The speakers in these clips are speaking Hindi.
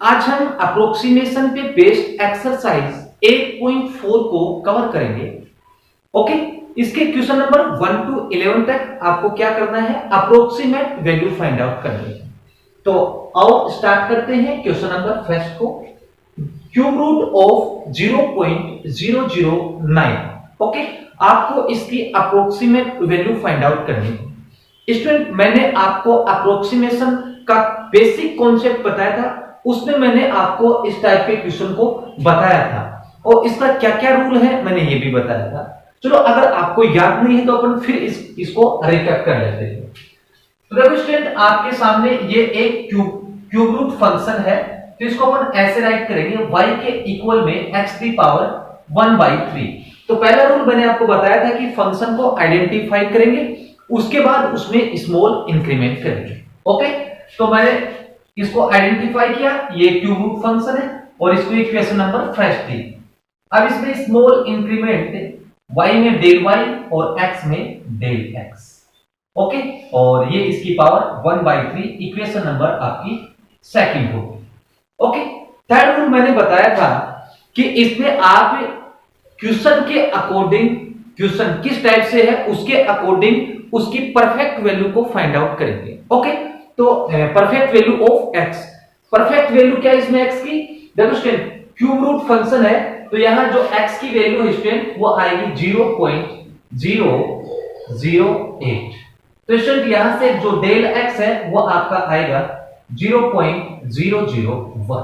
आज हम अप्रोक्सीमेशन पे बेस्ड एक्सरसाइज 8.4 को कवर करेंगे। ओके, इसके क्वेश्चन नंबर 1 to 11 तक आपको क्या करना है, अप्रोक्सीमेट वैल्यू फाइंड आउट करनी है। तो आओ स्टार्ट करते हैं क्वेश्चन नंबर फर्स्ट को। Cube root of 0.009। ओके, आपको इसकी अप्रोक्सीमेट वैल्यू फाइंड आउट करनी है। स्टूडेंट, मैंने आपको अप्रोक्सीमेशन का बेसिक कॉन्सेप्ट बताया था, उसमें मैंने आपको इस टाइप के क्वेश्चन को बताया था और इसका क्या क्या रूल है मैंने ये भी बताया था। चलो, अगर आपको याद नहीं है तो अपन फिर इसको रिकैप कर लेते हैं। तो देखो स्टूडेंट, आपके सामने ये एक क्यूब रूट फंक्शन है, तो इसको अपन ऐसे राइट करेंगे y के इक्वल में x की पावर 1/3। तो पहला रूल मैंने आपको बताया था कि फंक्शन को आइडेंटिफाई करेंगे, उसके बाद उसमें स्मॉल इंक्रीमेंट करेंगे। ओके, तो मैंने इसको आइडेंटिफाई किया, ये क्यूब रूट फंक्शन है और इसको इक्वेशन नंबर फर्स्ट दी। अब इसमें स्मॉल इंक्रीमेंट y में डेल y और x में डेल x। ओके, और ये इसकी पावर 1/3 इक्वेशन नंबर आपकी सेकंड होगी। ओके, थर्ड रूल मैंने बताया था कि इसमें आप क्वेश्चन के अकॉर्डिंग, क्वेश्चन किस टाइप से है उसके अकॉर्डिंग उसकी परफेक्ट वैल्यू को फाइंड आउट करेंगे। ओके, तो perfect value of x, perfect value क्या है इसमें x की, देखो स्टूडेंट क्यूब रूट फंक्शन है तो यहां जो x की वैल्यू है स्टूडेंट वो आएगी 0.008। तो स्टूडेंट यहां से जो डेल x है वो आपका आएगा 0.001।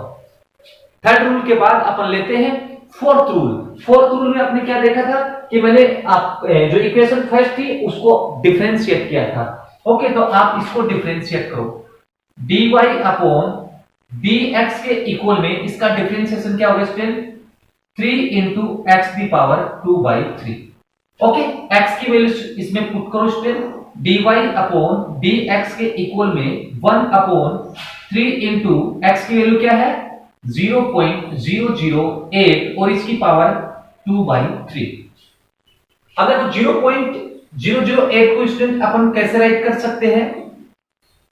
थर्ड रूल के बाद अपन लेते हैं फोर्थ रूल। फोर्थ रूल में आपने क्या देखा था कि मैंने आप जो इक्वेशन फर्स्ट थी उसको डिफरेंशिएट किया था। ओके, तो आप इसको डिफरेंशिएट करो, dy अपॉन dx के इक्वल में इसका डिफरेंशिएशन क्या होगा स्टूडेंट, 3 into x की पावर 2/3। ओके, x की वैल्यू इसमें पुट करो स्टूडेंट, dy अपॉन dx के इक्वल में 1 अपॉन 3 into x की वैल्यू क्या है 0.008 और इसकी पावर 2/3। अगर 0.008 को स्टूडेंट अपन कैसे राइट कर सकते हैं,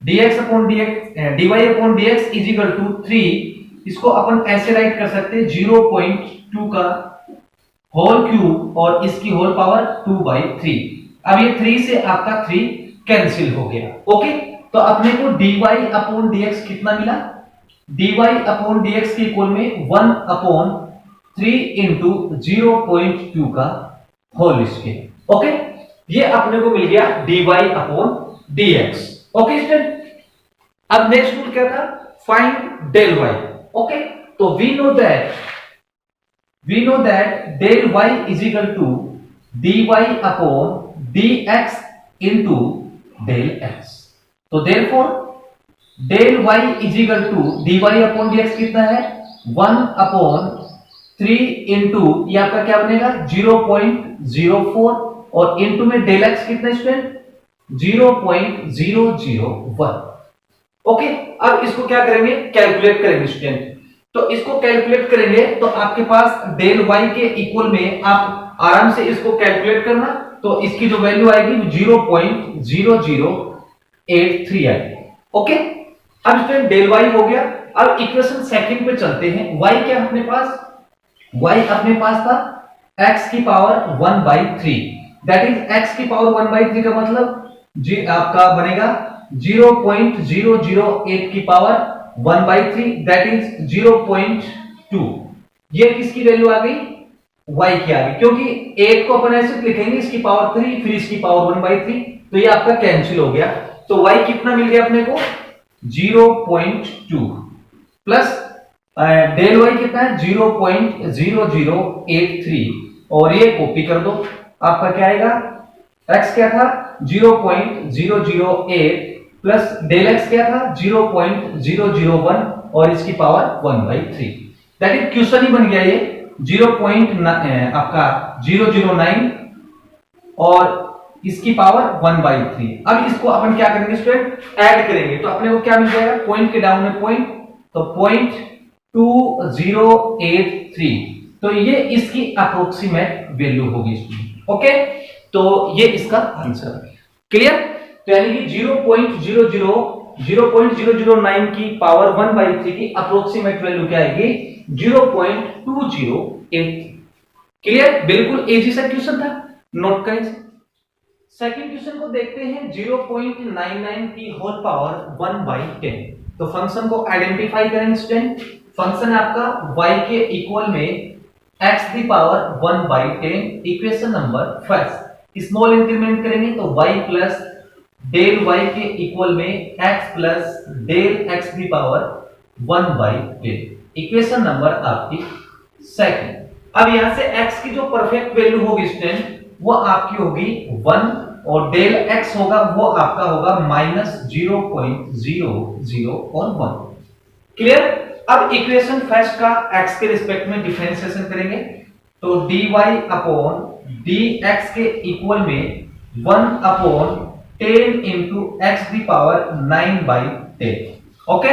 dx upon dx, dy upon dx is equal to 3। इसको अपन ऐसे राइट कर सकते हैं 0.2 का होल क्यूब और इसकी होल पावर 2/3। अब ये 3 से आपका 3 कैंसिल हो गया। ओके, तो अपने को dy अपॉन dx कितना मिला, dy अपॉन dx के इक्वल में 1 अपॉन 3 इंटू 0.2 का होल स्क्वायर। ओके, ये अपने को मिल गया dy upon dx। Okay student, अब नेक्स्ट रूल क्या था, फाइंड डेल y। ओके, तो we know that del y is equal to dy upon dx into del x। तो therefore del y is equal to dy upon dx कितना है 1 अपॉन 3 इंटू ये आपका क्या बनेगा 0.04 और इंटू में डेल x कितना स्टूडेंट 0.001। ओके, अब इसको क्या करेंगे, कैलकुलेट करेंगे स्टूडेंट। तो इसको कैलकुलेट करेंगे तो आपके पास डेल y के इक्वल में आप आराम से इसको कैलकुलेट करना, तो इसकी जो वैल्यू आएगी 0.0083 आएगी। ओके, अब स्टूडेंट डेल y हो गया। अब इक्वेशन सेकंड पे चलते हैं। y क्या अपने पास, y अपने पास था x की पावर 1/3, दैट इज x की पावर 1/3 का मतलब जी आपका बनेगा 0.008 की पावर 1/3, दैट इज 0.2। ये किसकी वैल्यू आ गई, y की आ गई, क्योंकि 8 को अपन ऐसे लिखेंगे इसकी पावर 3 फिर इसकी पावर 1/3, तो ये आपका कैंसिल हो गया। तो y कितना मिल गया अपने को 0.2 प्लस डेल y कितना है 0.0083 और ये कॉपी कर दो, आपका क्या आएगा, x क्या था 0.008 प्लस डेल x क्या था 0.001 और इसकी पावर 1/3, दैट इज क्वेश्चन ही बन गया ये 0.009 और इसकी पावर 1/3। अब इसको अपन क्या करेंगे स्टूडेंट, ऐड करेंगे, तो अपने को क्या मिल जाएगा, पॉइंट के डाउन में पॉइंट, तो 0.2083, तो ये इसकी अप्रोक्सीमेट वैल्यू होगी स्टूडेंट। ओके, तो ये इसका आंसर है। क्लियर, तो यानी कि 0.00 0.009 की पावर 1/3 की अप्रोक्सीमेट वैल्यू क्या आएगी? 0.208। क्लियर? बिल्कुल इजी सा क्वेश्चन था, नोट करें। सेकंड क्वेश्चन को देखते हैं। 0.99 की होल पावर 1/10। तो फंक्शन को आइडेंटिफाई करें स्टूडेंट। फंक्शन आपका y के इक्वल में x the power 1/10। Equation number first small increment करेंगे तो y प्लस डेल y के इक्वल में x plus del x the power 1/10। Equation number आपकी सेकंड। अब यहां से x की जो परफेक्ट वैल्यू होगी स्टूडेंट वो आपकी होगी 1 और डेल x होगा वो आपका होगा -0.00 और 1। क्लियर? अब इक्वेशन फर्स्ट का x के रिस्पेक्ट में डिफरेंशिएशन करेंगे तो dy अपॉन dx के इक्वल में 1/10 into x the power 9/10। Okay,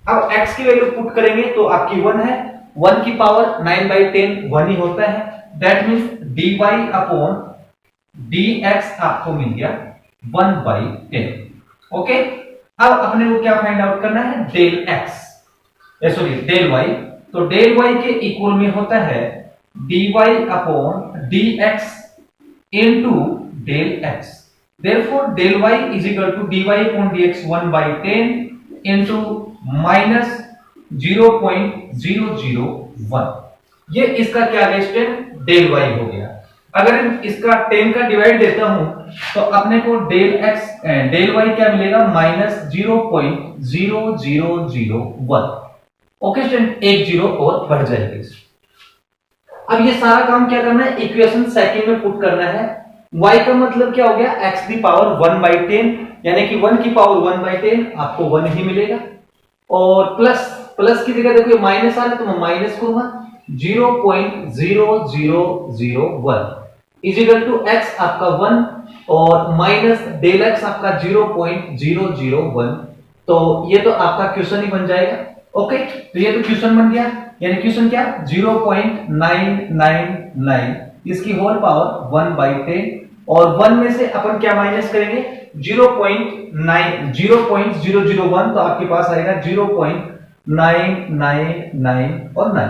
अब x की वैल्यू पुट करेंगे तो आपकी 1 है। 1 की पावर 9/10 1 ही होता है। That means dy upon dx आपको मिल गया 1/10। ओके, अब अपने को क्या फाइंड आउट करना है? Del x del y। तो डेल y के इक्वल में होता है dy upon dx into del x। Therefore del y is equal to dy upon dx 1/10 into -0.001। ये इसका क्या है स्टूडेंट? डेल y हो गया। अगर इसका 10 का डिवाइड देता हूं तो अपने को डेल y क्या मिलेगा? -0.0001। ओके स्टूडेंट, एक जीरो और बढ़ जाएगी। अब ये सारा काम क्या करना है? इक्वेशन सेकंड में पुट करना है। y का मतलब क्या हो गया? x दी पावर 1/10 यानी कि 1 की पावर 1/10 आपको 1 ही मिलेगा। और प्लस की जगह देखो माइनस आ रहा है तो मैं माइनस करूंगा। 0.0001 इज इक्वल टू x आपका 1 और माइनस डेल x आपका 0.001। तो ये तो आपका क्वेश्चन ही बन जाएगा। ओके, तो ये तो क्वेश्चन बन गया। यानी क्वेश्चन क्या? 0.999 इसकी होल पावर 1/10 और 1 में से अपन क्या माइनस करेंगे? 0.001 तो आपके पास आएगा 0.999 और 9।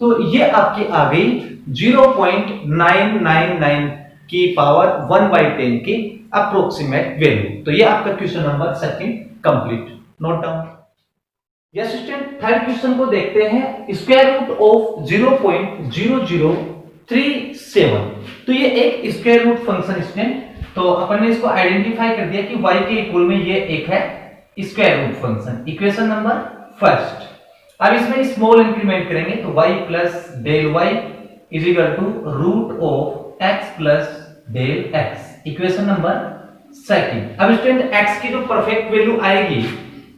तो ये आपकी आ गई 0.999 की पावर 1/10 की अप्रोक्सीमेट वैल्यू। तो ये आपका question number second complete. Note down. Yes student, third question को देखते हैं। Square root of 0.0037। तो ये एक स्क्वायर रूट फंक्शन स्टूडेंट, तो अपन ने इसको आइडेंटिफाई कर दिया कि y के इक्वल में ये एक है square root function. Equation number first. अब इसमें स्मॉल इंक्रीमेंट करेंगे तो y plus del y is equal to root of x plus del x। Equation number second. अब स्टूडेंट x की जो परफेक्ट वैल्यू आएगी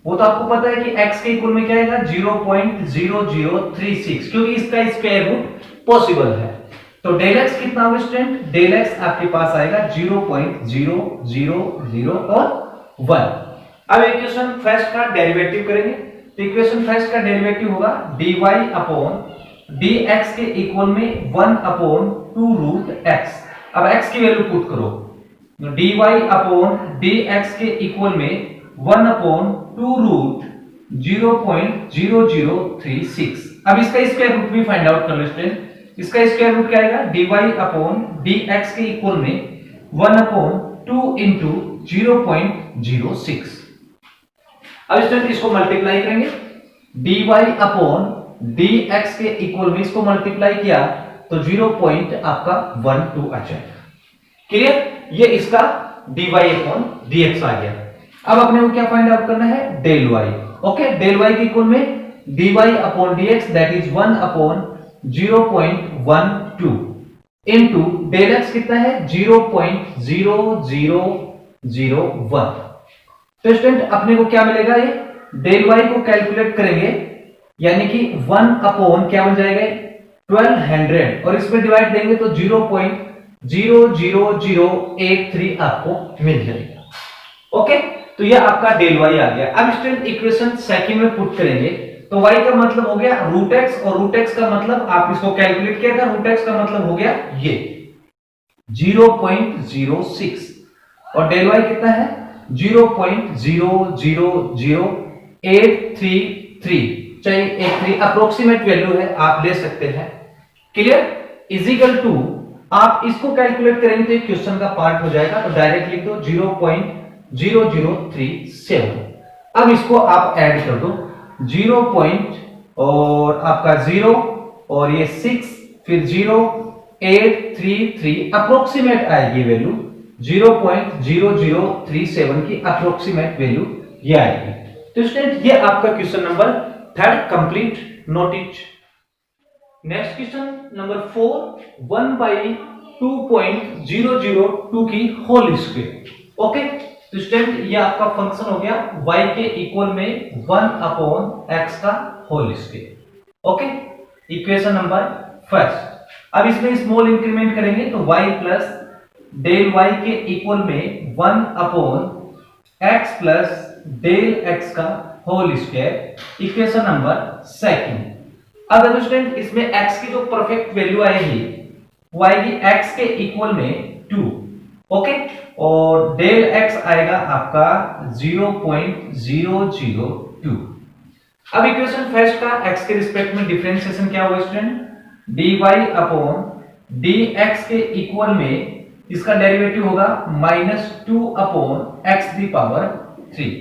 वो तो आपको पता है कि x के इक्वल में क्या आएगा? 0.0036 क्योंकि इसका स्क्वायर रूट पॉसिबल है। तो डेल x कितना होगा स्टूडेंट? डेल x आपके पास आएगा 0.000 और 1। अब इक्वेशन फर्स्ट का डेरिवेटिव करेंगे तो इक्वेशन फर्स्ट का डेरिवेटिव होगा dy अपॉन dx के इक्वल में 1/2 रूट x। अब x की वैल्यू पुट करो तो dy अपॉन dx के इक्वल में 1/2 रूट 0.0036। अब इसका स्क्वायर रूट भी फाइंड आउट कर लो स्टूडेंट। इसका स्क्वायर रूट क्या आएगा? dy अपॉन dx के इक्वल में 1/2 इंटू 0.06। अब स्टूडेंट इसको मल्टीप्लाई करेंगे। dy अपॉन dx के इक्वल में इसको मल्टीप्लाई किया तो 0.12 आ जाएगा। क्लियर? ये इसका dy अपॉन dx आ गया। अब अपने को क्या फाइंड आउट करना है? Del y। Okay, del y के इक्वल में dy upon dx that is 1/0.12 into del x कितना है? 0.0001। तो स्टूडेंट अपने को क्या मिलेगा? ये डेल y को कैलकुलेट करेंगे यानी कि 1 क्या बन जाएगा? 1200 और इसमें डिवाइड देंगे तो 0.00083 आपको मिल जाएगा। ओके, तो ये आपका डेल y आ गया। अब स्टूडेंट इक्वेशन सेकंड में पुट करेंगे तो y का मतलब हो गया रूट x और रूट x का मतलब आप इसको कैलकुलेट किया था, रूट x का मतलब हो गया ये 0.06 और डेल y कितना है? 0.000833, चाहे 83 अप्रोक्सीमेट वैल्यू है, आप ले सकते हैं। क्लियर? इजिकल टू आप इसको कैलकुलेट करेंगे तो एक क्वेश्चन का पार्ट हो जाएगा, तो डायरेक्ट लिख दो 0.0037। अब इसको आप ऐड कर दो 0 और आपका 0 और ये 6 फिर 0.833 अप्रोक्सीमेट आएगी वैल्यू, 0.0037 की अप्रोक्सीमेट वैल्यू ये आएगी। तो स्टूडेंट ये आपका question number 3 complete. Notice next question number 4, 1/2.002 की होल स्क्वायर। ओके, तो स्टूडेंट ये आपका फंक्शन हो गया y के इक्वल में 1/x का whole square. Okay, equation number first. अब इसमें स्मॉल इंक्रीमेंट करेंगे तो y प्लस डेल y के इक्वल में 1/x प्लस डेल x का whole square, equation number second. अब स्टूडेंट इसमें x की जो परफेक्ट वैल्यू आएगी वो आएगी x के इक्वल में 2। ओके, और डेल x आएगा आपका 0.002। अब इक्वेशन फर्स्ट का x के रिस्पेक्ट में डिफरेंशिएशन क्या होगा स्टूडेंट, dy अपॉन dx के इक्वल में इसका डेरिवेटिव होगा -2/x⁻3।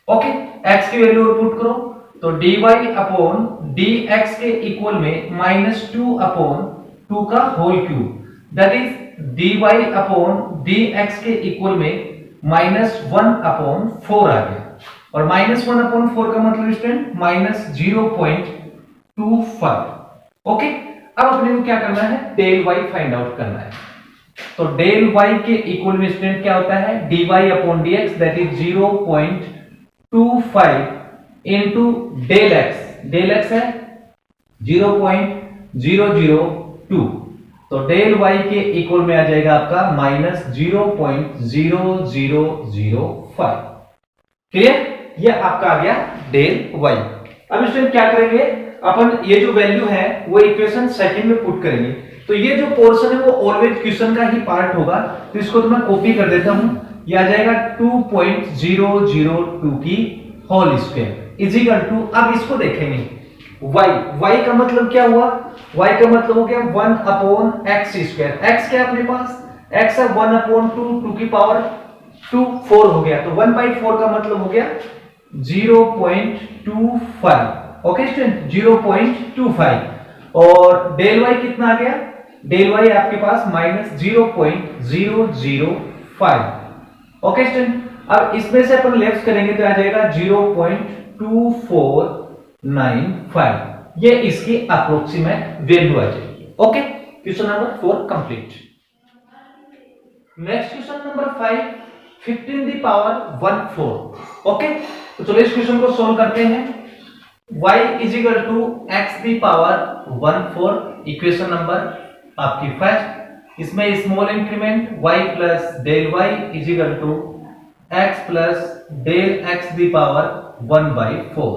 ओके, x की वैल्यू पुट करो तो dy अपॉन dx के इक्वल में -2/2 का whole cube, that is dy upon dx के इक्वल में -1/4 आ गया, और -1/4 का मतलब स्टूडेंट -0.25। ओके, अब अपने को क्या करना है, डेल y फाइंड आउट करना है। तो डेल y के इक्वल में स्टूडेंट क्या होता है, dy upon dx that is 0.25 into del x, del x है 0.002, तो डेल y के इक्वल में आ जाएगा आपका -0.0005। क्लियर? ये आपका आ गया डेल y। अब स्टूडेंट क्या करेंगे, अपन ये जो वैल्यू है वो इक्वेशन सेकंड में पुट करेंगे। तो ये जो पोर्शन है वो ऑलवेज क्वेश्चन का ही पार्ट होगा, तो इसको तो मैं कॉपी कर देता हूं। ये आ जाएगा 2.002 की होल स्क्वायर इजिकल टू, अब इसको देखेंगे y का मतलब क्या हुआ, y का मतलब हो गया 1/x²। x क्या अपने पास, x है 1/2, 2 की पावर 2 4 हो गया, तो 1/4 का मतलब हो गया 0.25। ओके स्टूडेंट, 0.25, और डेल y कितना आ गया, डेल y आपके पास -0.005। ओके स्टूडेंट, अब इसमें से अपन लेफ्ट करेंगे तो आ जाएगा 0.2495, ये इसकी अप्रोक्सीमेट वैल्यू आ जाएगी। Okay, question number 4 complete. Next question number 5, 15⁻14। Okay, तो चलो इस क्वेश्चन को सोल्व करते हैं। y is equal to x⁻14, equation number आपकी फर्स्ट। इसमें small increment y plus del y is equal to x plus del x⁻1/4,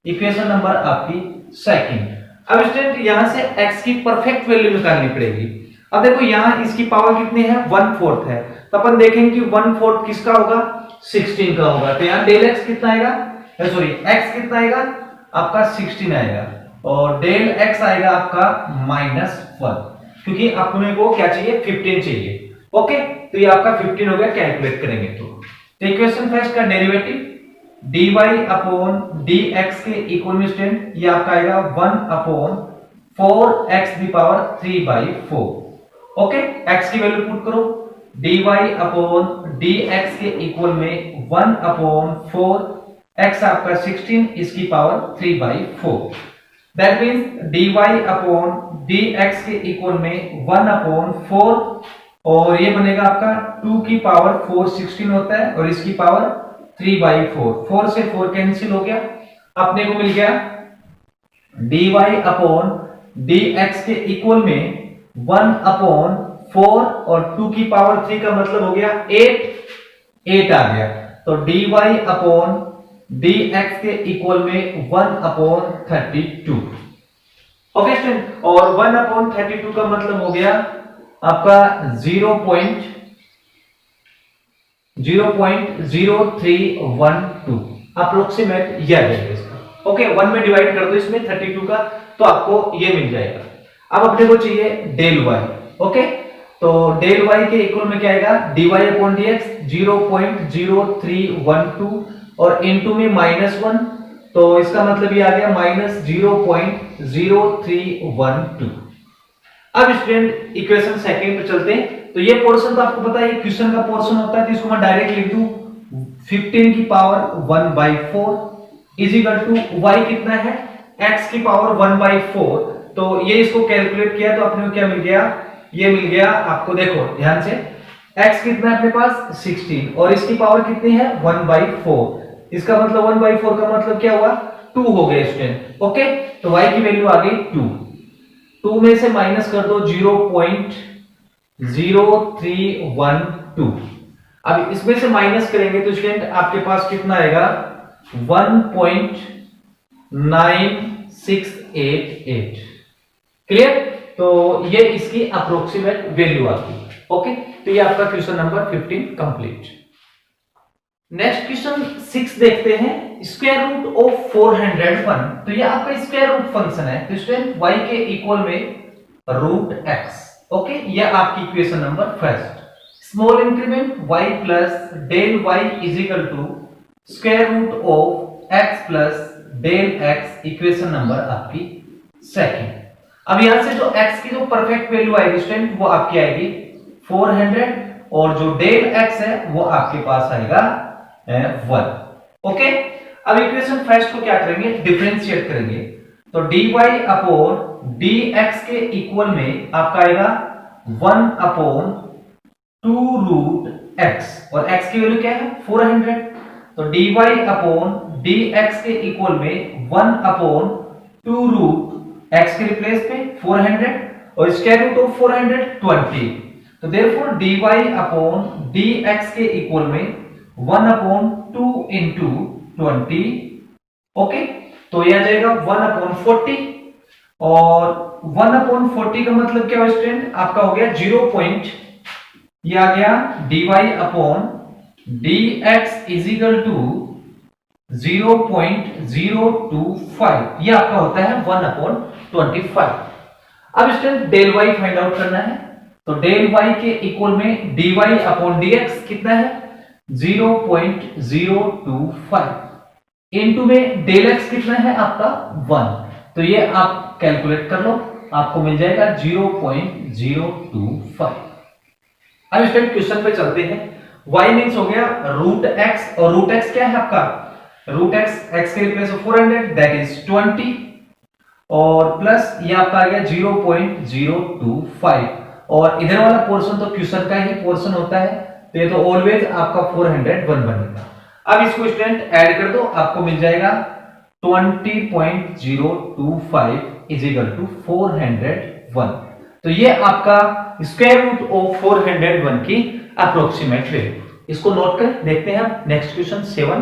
equation number आपकी सेकंड। अब स्टूडेंट यहां से x की परफेक्ट वैल्यू निकालनी पड़ेगी। अब देखो यहां इसकी पावर कितनी है, 1/4 है, तो अपन देखेंगे कि 1/4 किसका होगा, 16 का होगा। तो यहां डेल x कितना आएगा, सॉरी x कितना आएगा आपका 16 आएगा, और डेल x आएगा आपका -1, क्योंकि अपने को क्या चाहिए, 15 चाहिए। ओके, तो ये आपका 15 हो गया, कैलकुलेट करेंगे तो इक्वेशन फर्स्ट का डेरिवेटिव dy अपॉन dx के इक्वल में स्टूडेंट ये आपका आएगा 1/4x⁻3/4। ओके, x की वैल्यू पुट करो, dy अपॉन dx के इक्वल में 1/4, x आपका 16, इसकी power 3/4, that means dy upon dx के इक्वल में 1/4, और ये बनेगा आपका 2 की पावर 4 16 होता है, और इसकी पावर 3/4, 4 से 4 कैंसिल हो गया, अपने को मिल गया dy अपॉन dx के इक्वल में 1/4 और 2 की पावर 3 का मतलब हो गया 8 आ गया, तो dy अपॉन dx के इक्वल में 1/32। ओके स्टूडेंट, और 1/32 का मतलब हो गया आपका 0.0312 अप्रोक्सीमेट ये आ जाएगा इसका। ओके, 1 में डिवाइड कर दो इसमें 32 का, तो आपको ये मिल जाएगा। अब अपने को चाहिए डेल वाई। ओके, तो डेल वाई के इक्वल में क्या आएगा, dy अपॉन dx 0.0312 और इनटू में -1, तो इसका मतलब ये आ गया -0.0312। अब स्टूडेंट इक्वेशन सेकंड पे चलते हैं। तो ये पोर्शन तो आपको पता है क्वेश्चन का पोर्शन होता है, तो इसको मैं डायरेक्ट लिख दूं 15 की power 1/4 is equal to y कितना है, x की पावर 1/4। तो ये इसको कैलकुलेट किया तो अपने को क्या मिल गया, ये मिल गया आपको, देखो ध्यान से, x कितना है अपने पास 16 और इसकी पावर कितनी है 1/4। इसका मतलब 1/4 का मतलब क्या हुआ 2 हो गया स्टूडेंट। ओके, तो y की वैल्यू आ गई 2। 2 में से माइनस कर दो 0.0312। अब इसमें से माइनस करेंगे तो स्टूडेंट आपके पास कितना आएगा 1.9688। क्लियर, तो ये इसकी अप्रोक्सीमेट वैल्यू आती है। ओके, तो ये आपका question number 15 complete. Next question 6 देखते हैं, स्क्वायर रूट ऑफ 401। तो ये आपका स्क्वायर रूट फंक्शन है, तो स्टूडेंट y के इक्वल में रूट x। ओके, ये आपकी equation number first. Small increment y plus del y is equal to square root of x plus del x, equation number आपकी सेकंड। अब यहां से जो x की जो परफेक्ट वैल्यू आएगी स्टूडेंट वो आपकी आएगी 400 और जो डेल x है वो आपके पास आएगा 1। ओके, अब इक्वेशन फर्स्ट को क्या करेंगे, डिफरेंशिएट करेंगे। तो dy अपॉन dx के इक्वल में आपका आएगा 1/2 रूट x और x की वैल्यू क्या है 400। तो dy अपॉन dx के इक्वल में 1/2 रूट x के रिप्लेस पे 400 और स्क्वायर रूट ऑफ 400 20। तो देयरफॉर dy अपॉन dx के इक्वल में 1/2 इंटू 20। ओके, तो यह आ जाएगा 1/40 और 1/40 का मतलब क्या है स्टूडेंट, आपका हो गया 0 पॉइंट, ये आ गया dy upon dx is equal to 0.025, ये आपका होता है 1/25। अब student del y find out करना है, तो डेल y के इक्वल में dy अपॉन dx कितना है 0.025 इनटू में डेल x कितना है आपका 1। तो ये आप कैलकुलेट कर लो, आपको मिल जाएगा 0.025। अब स्टूडेंट क्वेश्चन पे चलते हैं। y मींस हो गया रूट x और रूट x क्या है आपका, रूट x x के रिप्लेस में 400 दैट इज 20 और प्लस ये आपका आ गया 0.025 और इधर वाला पोर्शन तो क्वेश्चन का ही पोर्शन होता है, तो ये तो ऑलवेज आपका 401 बनेगा। अब इसको स्टूडेंट ऐड कर दो, आपको मिल जाएगा 20.025 इज इक्वल टू 401। तो ये आपका स्क्वायर रूट ऑफ 401 की अप्रोक्सीमेट वैल्यू। इसको नोट कर देखते हैं हम नेक्स्ट क्वेश्चन 7।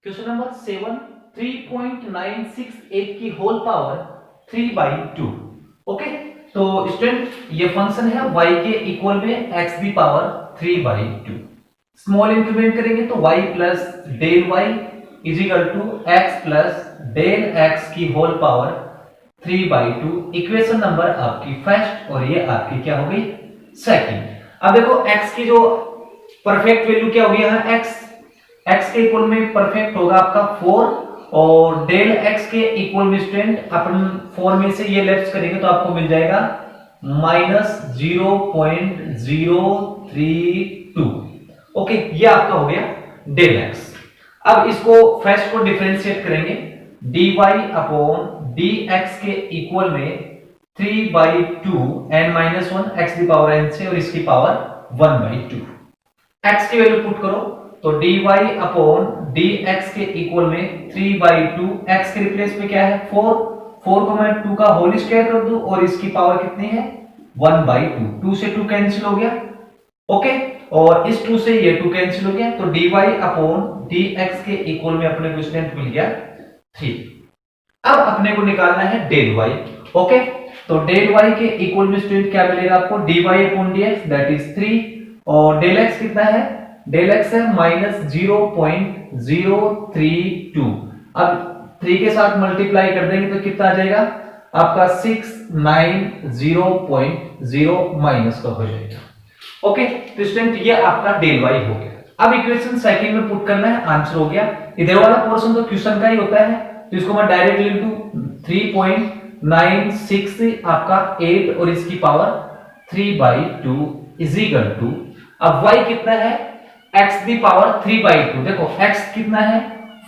क्वेश्चन नंबर 7 3.968 की होल पावर 3/2। ओके, तो स्टूडेंट ये फंक्शन है y के इक्वल में x की पावर 3/2। स्मॉल इंक्रीमेंट करेंगे तो y plus del y is equal to x plus del x की होल पावर 3/2, इक्वेशन नंबर आपकी फर्स्ट और ये आपकी क्या हो गई सेकंड। अब देखो x की जो परफेक्ट वैल्यू क्या होगी यहाँ x के इक्वल में परफेक्ट होगा आपका 4 और डेल x के इक्वल में स्टूडेंट अपन 4 में से ये लेफ्ट करेंगे तो आपको मिल जाएगा -0.032। ओके, ये आपका हो गया डेल x। अब इसको फर्स्ट को डिफरेंशिएट करेंगे, dy अपॉन dx के इक्वल में 3/2 n - 1 x की पावर n से और इसकी पावर 1/2। x की वैल्यू पुट करो तो dy अपॉन dx के इक्वल में 3/2 x के रिप्लेस में क्या है 4 को मैं 2 का होल स्क्वायर कर दूं और इसकी पावर कितनी है 1/2। 2 से 2 कैंसिल हो गया। ओके, और इस 2 से ये 2 कैंसिल हो गया, तो dy अपॉन dx के इक्वल में अपने को स्टूडेंट मिल गया 3। अब अपने को निकालना है डेल y। ओके, तो डेल y के इक्वल में स्टूडेंट क्या मिलेगा आपको dy upon dx that is 3 और डेल एक्स कितना है, डेल एक्स है -0.032। अब 3 के साथ मल्टीप्लाई कर देंगे तो कितना आ जाएगा आपका 690.0 माइनस का हो जाएगा। ओके, तो स्टूडेंट ये आपका डेल वाई हो गया। अब इक्वेशन सेकंड में पुट करना है, आंसर हो गया। इधर वाला पोर्शन तो क्वेश्चन का ही होता है, तो इसको मैं डायरेक्ट लिख दूं 3.96 आपका 8 और इसकी पावर 3/2 इज इक्वल टू, अब y कितना है x दी पावर 3/2। देखो x कितना है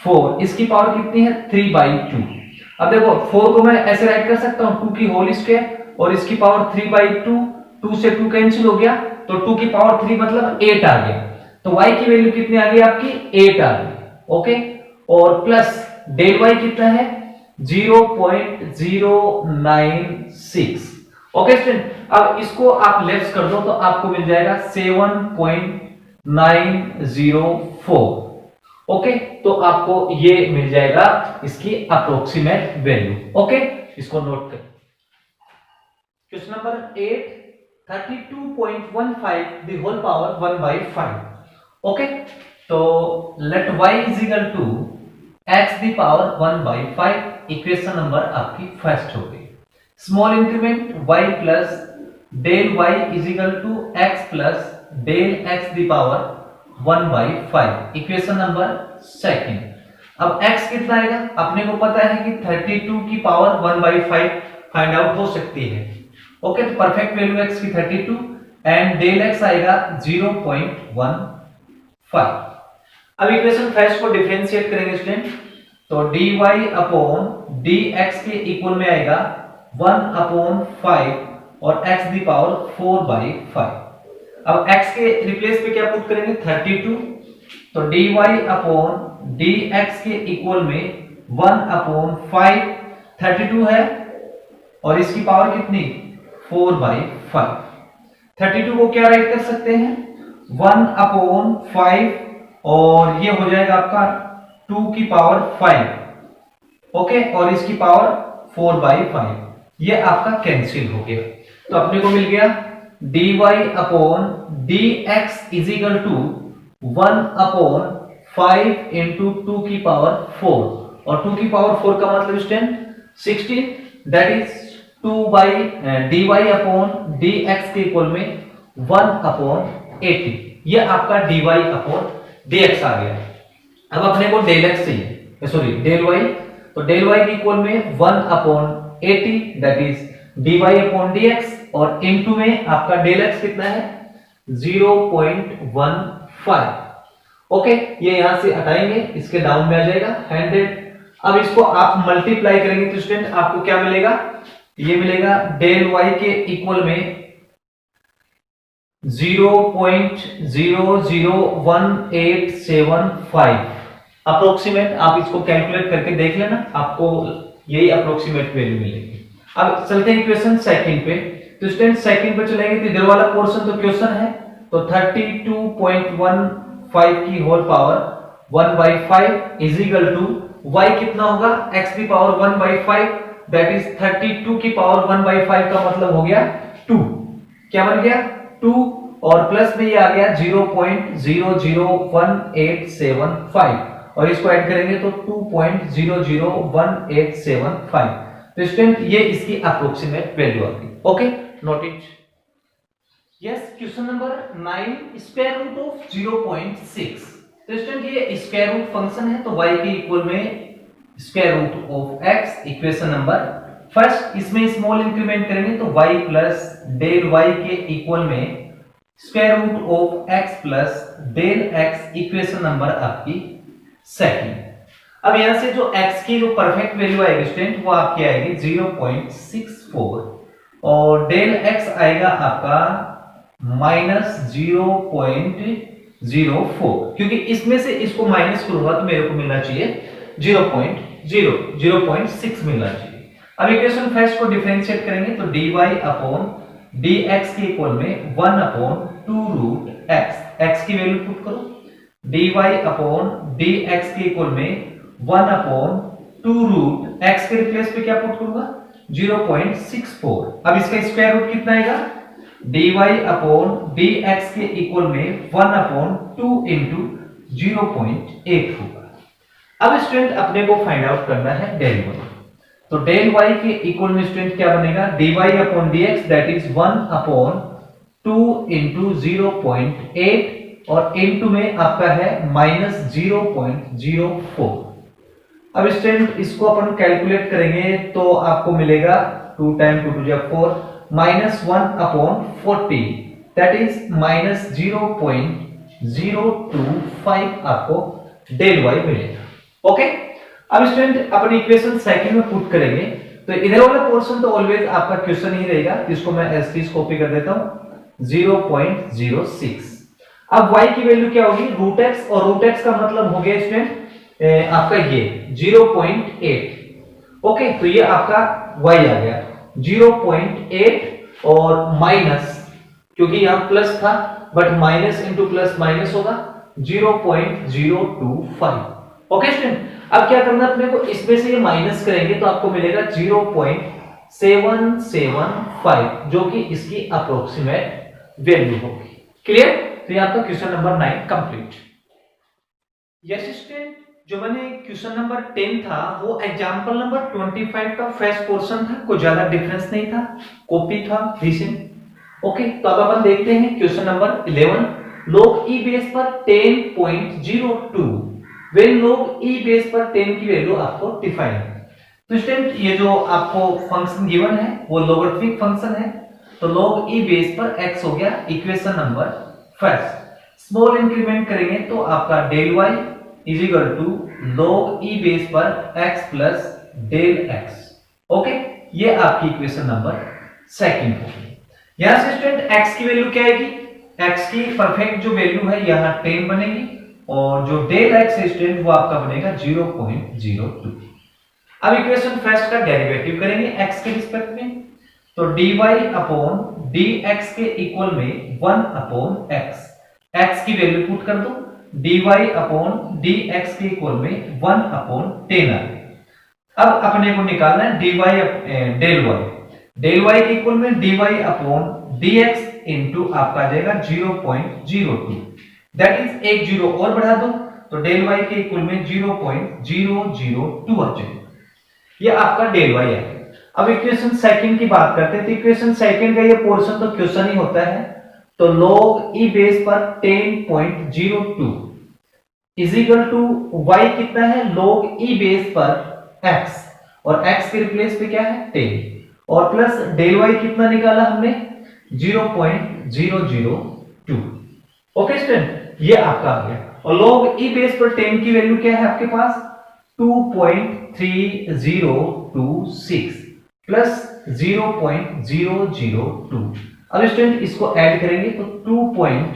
4, इसकी पावर कितनी है 3/2। अब देखो 4 को मैं ऐसे राइट कर सकता हूं 2 की होल स्क्वायर और इसकी पावर 3/2, 2 से 2 कैंसिल हो गया तो 2 की पावर 3 मतलब 8 आ गया। तो y की वैल्यू कितनी आ गई आपकी 8 आ गई। ओके, और प्लस डेल y कितना है 0.096। ओके स्टूडेंट, अब इसको आप लेफ्ट कर दो तो आपको मिल जाएगा 7.904। ओके, तो आपको ये मिल जाएगा इसकी अप्रोक्सीमेट वैल्यू। ओके, इसको नोट कर। Question number 8, 32.15 the whole power 1/5। Okay, तो let y is equal to x the power 1/5। Equation number आपकी फर्स्ट हो गई। Small increment y plus del y is equal to x plus del x the power 1/5। Equation number second. अब x कितना आएगा, अपने को पता है कि 32 की पावर 1/5 फाइंड आउट हो सकती है। ओके, तो परफेक्ट वैल्यू x की 32 एंड डेल x आएगा 0.15। अब इक्वेशन फर्स्ट को डिफरेंशिएट करेंगे स्टूडेंट, तो dy अपॉन dx के इक्वल में आएगा 1/5 और x दी पावर 4/5। अब x के रिप्लेस पे क्या पुट करेंगे 32, तो dy अपॉन dx के इक्वल में 1/5, 32 है और इसकी पावर कितनी 4/5। 32 को क्या राइट कर सकते हैं 1/5 और ये हो जाएगा आपका 2 की पावर 5। ओके, और इसकी पावर 4/5, ये आपका कैंसिल हो गया। तो अपने को मिल गया dy upon dx is equal to 1/5 into 2 की पावर 4, और 2 की पावर 4 का मतलब student 16, that is 2 dy upon dx के इक्वल में 1/80। ये आपका dy अपॉन dx आ गया। अब अपने को डेल x चाहिए, सॉरी डेल y, तो डेल y के इक्वल में 1/80 that is dy upon dx, और इनटू में आपका डेल x कितना है 0.15। ओके, ये यहां से हटाएंगे, इसके डाउन में आ जाएगा 100। अब इसको आप मल्टीप्लाई करेंगे तो स्टूडेंट आपको क्या मिलेगा, ये मिलेगा डेल y के इक्वल में 0.001875 अप्रोक्सीमेट। आप इसको कैलकुलेट करके देख लेना, आपको यही अप्रोक्सीमेट वैल्यू मिलेगी। अब चलते हैं इक्वेशन सेकंड पे, तो स्टूडेंट सेकंड पे चलेंगे तो इधर वाला पोर्शन तो क्वेश्चन है, तो 32.15 की whole power 1/5 is equal to y कितना होगा x की पावर 1/5 दैट इज 32 की पावर 1/5 का मतलब हो गया 2। क्या बन गया 2, और प्लस में ये आ गया 0.001875 और इसको ऐड करेंगे तो 2.001875। तो स्टूडेंट ये इसकी अप्रोक्सीमेट वैल्यू आ गई। Okay, note it. Yes, question number 9, square root of 0.6। तो स्टूडेंट ये स्क्वायर रूट फंक्शन है, तो y के इक्वल में square root of x। Equation number first, इसमें स्मॉल इंक्रीमेंट करेंगे तो y प्लस डेल y के इक्वल में square root of x plus del x। Equation number आपकी सेकंड। अब यहां से जो x की जो परफेक्ट वैल्यू आएगी स्टूडेंट वो आपकी आएगी 0.64 और डेल x आएगा आपका -0.04, क्योंकि इसमें से इसको माइनस करूंगा तो मेरे को मिलना चाहिए 0.6 मिलना चाहिए। अब इक्वेशन फर्स्ट को डिफरेंशिएट करेंगे तो dy अपॉन dx के इक्वल में 1/2 रूट x। x की वैल्यू पुट करो, dy अपॉन dx के इक्वल में 1/2 रूट x के रिप्लेस पे क्या पुट करूंगा 0.64। अब इसका स्क्वायर रूट कितना आएगा dy अपॉन dx के इक्वल में 1/2 इंटू 0.8 होगा। अब स्टूडेंट अपने को फाइंड आउट करना है डेल y। तो डेल y के इक्वल में स्टूडेंट क्या बनेगा, dy upon dx that is 1/2 into 0.8 और इंटू में आपका है -0.04। अब स्टूडेंट इसको अपन कैलकुलेट करेंगे तो आपको मिलेगा 2 टाइम 2 टू 4 -1/40 दैट इज -0.025 आपको डेल y मिलेगा। ओके, अब स्टूडेंट अपन इक्वेशन सेकंड में पुट करेंगे तो इधर वाला पोर्शन तो ऑलवेज आपका क्वेश्चन ही रहेगा, इसको मैं एज इट इज कॉपी कर देता हूं 0.06। अब y की वैल्यू क्या होगी, रूट x, और रूट x का मतलब हो गया स्टूडेंट आपका ये 0.8। ओके, तो ये आपका y आ गया 0.8 और माइनस, क्योंकि यहां प्लस था but minus into plus minus होगा 0.025। ओके स्टूडेंट, अब क्या करना है अपने को, इसमें से ये माइनस करेंगे तो आपको मिलेगा 0.775 जो कि इसकी अप्रोक्सीमेट वैल्यू होगी। क्लियर? तो ये आपका question number 9 complete. Yes student, जो मैंने क्वेश्चन नंबर 10 था वो एग्जांपल नंबर 25 का फर्स्ट पोर्शन था, कोई ज्यादा डिफरेंस नहीं था, कॉपी था रिसेंट। ओके, तो अब अपन देखते हैं question number 11। log e base पर 10.02 व्हेन log e बेस पर 10 की वैल्यू आपको डिफाइन है। तो स्टूडेंट ये जो आपको फंक्शन गिवन है वो लोगरिथमिक फंक्शन है, तो log e बेस पर x हो गया equation number first. Small increment करेंगे तो आपका del y is equal to log e base पर x plus del x। Okay, ये आपकी इक्वेशन नंबर सेकंड होगी। यहां से स्टूडेंट x की वैल्यू क्या आएगी, x की परफेक्ट जो वैल्यू है यहां 10 बनेगी और जो डेल x है स्टूडेंट वो आपका बनेगा 0.02। अब इक्वेशन फर्स्ट का डेरिवेटिव करेंगे x के रिस्पेक्ट में, तो dy अपॉन dx के इक्वल में 1/x, x की वैल्यू पुट कर दो, dy अपॉन dx के इक्वल में 1/10 आ गया। अब अपने को निकालना है डेल y के इक्वल में dy अपॉन dx इंटू आपका आ जाएगा 0.02 दैट इज एक जीरो और बढ़ा दो तो डेल y के इक्वल में 0.002 आ जाएगा। ये आपका डेल y है। अब इक्वेशन सेकंड की बात करते हैं, तो इक्वेशन सेकंड का ये पोर्शन तो क्वेश्चन ही होता है, तो log e बेस पर 10.02 इज इक्वल टू y कितना है, log e बेस पर x, और x के रिप्लेस पे क्या है 10, और प्लस डेल y कितना निकाला हमने 0.002। ओके स्टूडेंट, ये आपका आ गया। और log e बेस पर 10 की वैल्यू क्या है आपके पास 2.3026 प्लस 0.002। अब स्टूडेंट इसको ऐड करेंगे तो 2 पॉइंट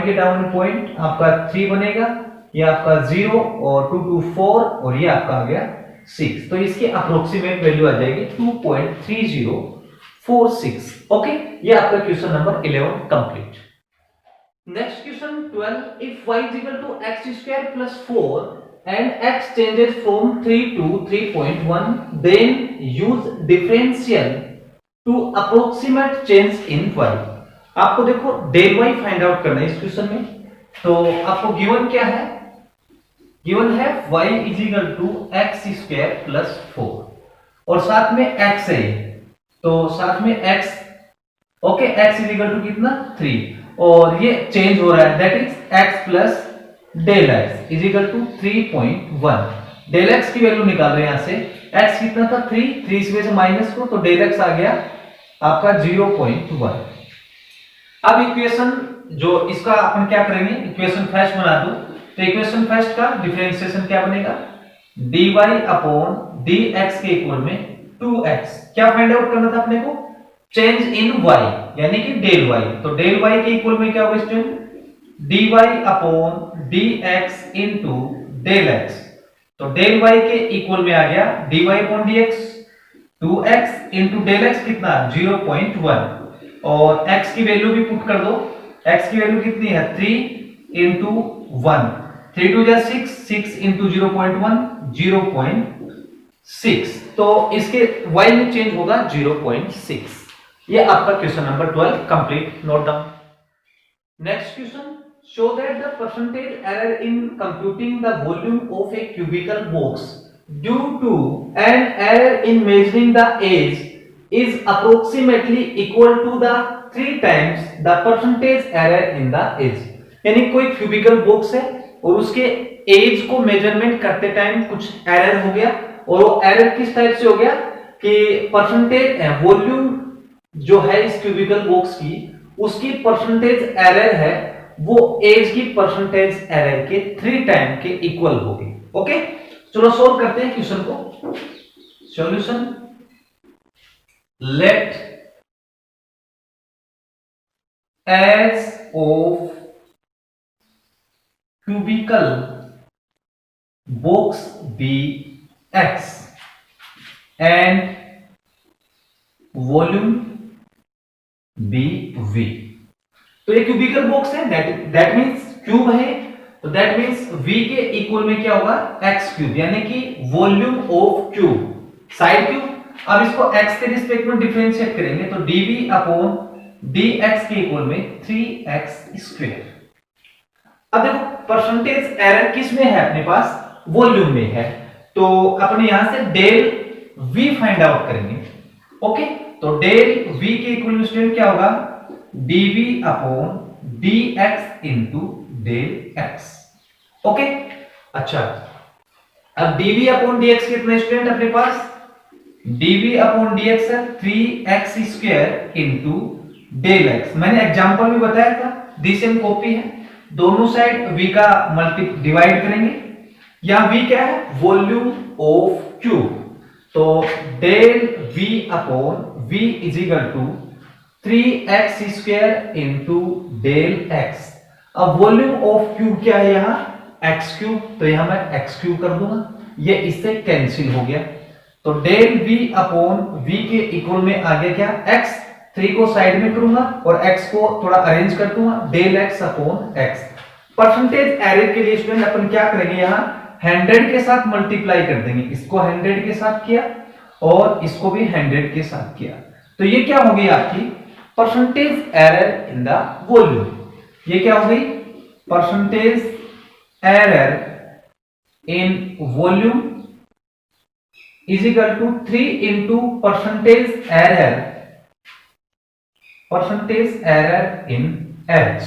के डाउन पॉइंट आपका 3 बनेगा, ये आपका 0 और 2 2 4 और ये आपका आ गया 6, तो इसकी अप्रोक्सीमेट वैल्यू आ जाएगी 2.3046। ओके, ये आपका question number 11 complete. Next question 12, if y is equal to x square plus 4 and x changes from 3 to 3.1 then use differential to approximate change in y। आपको देखो डेल y फाइंड आउट करना है इस क्वेश्चन में, तो आपको गिवन क्या है, गिवन है y is equal to x square plus 4 और साथ में x है, तो साथ में x, okay, x is equal to कितना 3 और ये चेंज हो रहा है that is x plus del x is equal to 3.1। Del x की वैल्यू निकाल रहे हैं यहां से, x कितना था 3 इसमें से माइनस को, तो डेल x आ गया आपका 0.1। अब इक्वेशन जो इसका अपन क्या करेंगे, इक्वेशन फर्स्ट बना दो, तो इक्वेशन फर्स्ट का डिफरेंशिएशन क्या बनेगा, dy अपॉन dx के इक्वल में 2x। क्या फाइंड आउट करना था अपने को, चेंज इन y यानी कि डेल y, तो डेल y के इक्वल में क्या होगा student dy upon dx into del x, तो डेल y के इक्वल में आ गया dy upon dx 2x into del x कितना 0.1 और x की वैल्यू भी पुट कर दो, x की वैल्यू कितनी है 3 इनटू 1, 3 2 जा 6, 6 इनटू 0.1 0.6, तो इसके y में चेंज होगा 0.6। ये आपका question number 12 complete, note down. Next question, show that the percentage error in computing the volume of a cubical box due to an error in measuring the age is approximately equal to the 3 times the percentage error in the age। यानी कोई क्यूबिकल बॉक्स है और उसके एज को मेजरमेंट करते टाइम कुछ एरर हो गया, और वो एरर किस टाइप से हो गया कि परसेंटेज वॉल्यूम जो है इस क्यूबिकल बॉक्स की, उसकी परसेंटेज एरर है वो एज की परसेंटेज एरर के 3 टाइम के इक्वल होगी। ओके, चलो सोल्व करते हैं क्वेश्चन को। Solution, let edge of cubical box be x and volume be v। तो ये क्यूबिकल बॉक्स है, दैट मींस क्यूब है, तो दैट मींस v के इक्वल में क्या होगा x क्यूब, यानी कि volume of cube side cube. अब इसको x के रिस्पेक्ट में डिफरेंशिएट करेंगे तो dv अपॉन dx के इक्वल में 3x स्क्वायर। अब देखो परसेंटेज एरर किस में है, अपने पास वॉल्यूम में है, तो अपने यहां से डेल v फाइंड आउट करेंगे। ओके, तो डेल v के इक्वल स्टूडेंट क्या होगा dv upon dx into del x। Okay, अच्छा अब dv अपॉन dx कितना स्टूडेंट अपने पास, dv अपॉन dx है 3x square into del x। मैंने एग्जांपल में बताया था, दी सेम कॉपी है, दोनों साइड v का मल्टी डिवाइड करेंगे। यहां v क्या है, वॉल्यूम ऑफ क्यूब, तो del v upon v is equal to 3x square into del x। अब वॉल्यूम ऑफ क्यूब क्या है यहाँ x क्यूब, तो यहां मैं x क्यूब कर दूंगा, ये इससे कैंसिल हो गया, तो डेल v अपॉन v के इक्वल में आ गया क्या x, 3 को साइड में करूंगा और x को थोड़ा अरेंज कर दूंगा, del x upon x। Percentage error के लिए स्टूडेंट अपन क्या करेंगे, यहाँ 100 के साथ मल्टीप्लाई कर देंगे, इसको 100 के साथ किया और इसको भी 100 के साथ किया, तो ये क्या हो गई आपकी percentage error in the volume. ये क्या हो गई percentage error in volume is equal to 3 into percentage error in h,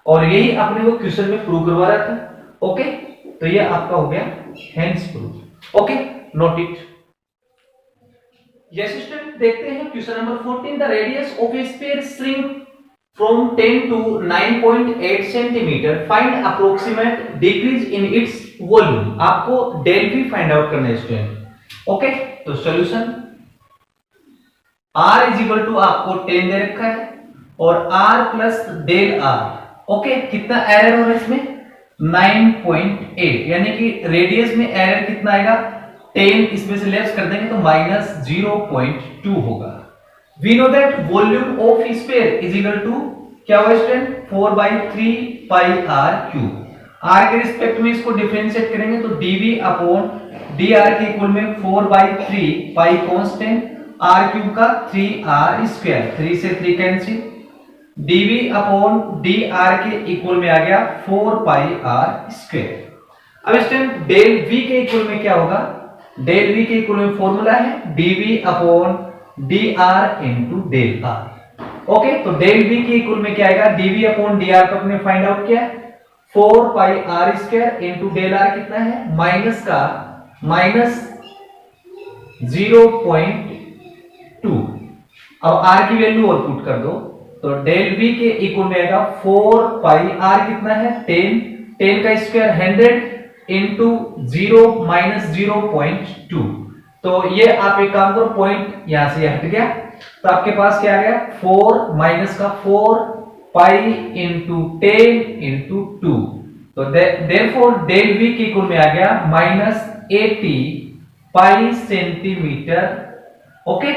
और यही आपने वो क्वेश्चन में प्रूव करवा रहा था। ओके, तो ये आपका हो गया hence proof. Okay, note it. Yes student, देखते हैं question number 14। The radius of a sphere shrink from 10 to 9.8 centimetre, find approximate decrease in its volume. आपको डेल भी फाइंड आउट करना है स्टूडेंट। ओके, तो solution, r is equal to आपको 10 दे रखा है और r plus del r। Okay, कितना एरर हो रहा है इसमें 9.8, यानी कि रेडियस में एरर कितना आएगा 10, इसमें से लेस कर देंगे तो माइनस 0.2 होगा। We know that volume of sphere is equal to क्या हुआ student 4/3 pi r cube. r के रिस्पेक्ट में इसको डिफरेंशिएट करेंगे तो dv अपॉन dr के इक्वल में 4/3 पाई कांस्टेंट r क्यूब का 3r स्क्वायर, 3 से 3 कैंसिल, dv अपॉन dr के इक्वल में आ गया 4 पाई r स्क्वायर। अब स्टूडेंट डेल v के इक्वल में क्या होगा, डेल v के इक्वल में फॉर्मूला है dv upon dr into del r। Okay, तो डेल v के इक्वल में क्या आएगा dv अपॉन dr को अपने फाइंड आउट किया 4 pi r square into del r कितना है माइनस का माइनस 0.2। अब r की वैल्यू और पुट कर दो तो डेल v के इक्वल में आएगा 4 पाई r कितना है 10, 10 का स्क्वायर 100 इंटू 0 माइनस 0.2। तो ये आप एक काम करो, पॉइंट यहां से हट गया तो आपके पास क्या आ गया 4 माइनस का 4 पाई इंटू 10 इंटू 2, तो देयरफॉर डेल v के इक्वल में आ गया माइनस 80 पाई सेंटीमीटर। ओके,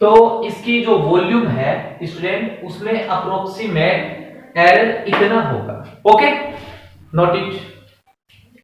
तो इसकी जो वॉल्यूम है स्टूडेंट उसमें अप्रोक्सीमेट एरर इतना होगा। Okay, note it.